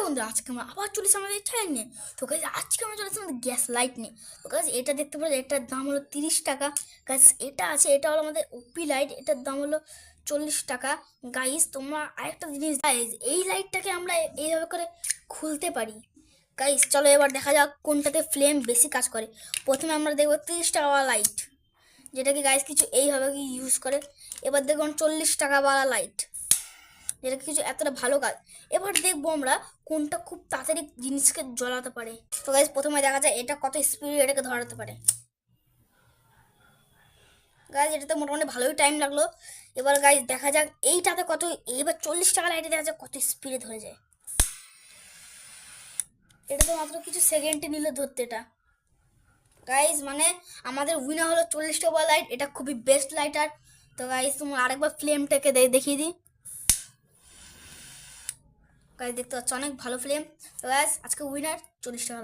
বন্ধুরা, আজকে আমরা আবার চলেছি আমাদের চ্যানেল নিয়ে। তো গাইজ আজকে আমরা চলেছি আমাদের গ্যাস লাইট নিয়ে। তো গাইজ এটা দেখতে পাচ্ছি, এটার দাম হলো 30 টাকা। গাইজ এটা আছে, এটা হলো আমাদের ওপি লাইট, এটার দাম হলো 40 টাকা। গাইজ তোমরা আরেকটা জিনিস, গাইজ এই লাইটটাকে আমরা এইভাবে করে খুলতে পারি। গাইজ চলো এবার দেখা যাক কোনটাতে ফ্লেম বেশি কাজ করে। প্রথমে আমরা দেখবো 30 টাকাওয়ালা লাইট, যেটাকে গাইজ কিছু এইভাবে কি ইউজ করে। এবার দেখুন 40 টাকাওয়ালা লাইট, যেটা কিছু এতটা ভালো কাজ। এবার দেখবো আমরা কোনটা খুব তাড়াতাড়ি জিনিসকে জ্বলাতে পারে। তো গাইজ প্রথমে দেখা যায় এটা কত স্পিড এটাকে ধরাতে পারে। গাইজ এটাতে মোটামুটি ভালোই টাইম লাগলো। এবার গাইজ দেখা যাক এইটাতে কত, এবার 40 টাকা লাইটে দেখা যাক কত স্পিডে ধরে যায়। এটা তো মাত্র কিছু সেকেন্ডে নিল ধরতে এটা। গাইজ মানে আমাদের উইনার হলো 40 টাকা লাইট, এটা খুবই বেস্ট লাইটার। তো গাইজ তোমার আরেকবার ফ্লেমটাকে দেখিয়ে দিই। গাইজ দেখতে পাচ্ছ অনেক ভালো ফ্লেম। তো গাইজ আজকে উইনার 40 টাকা।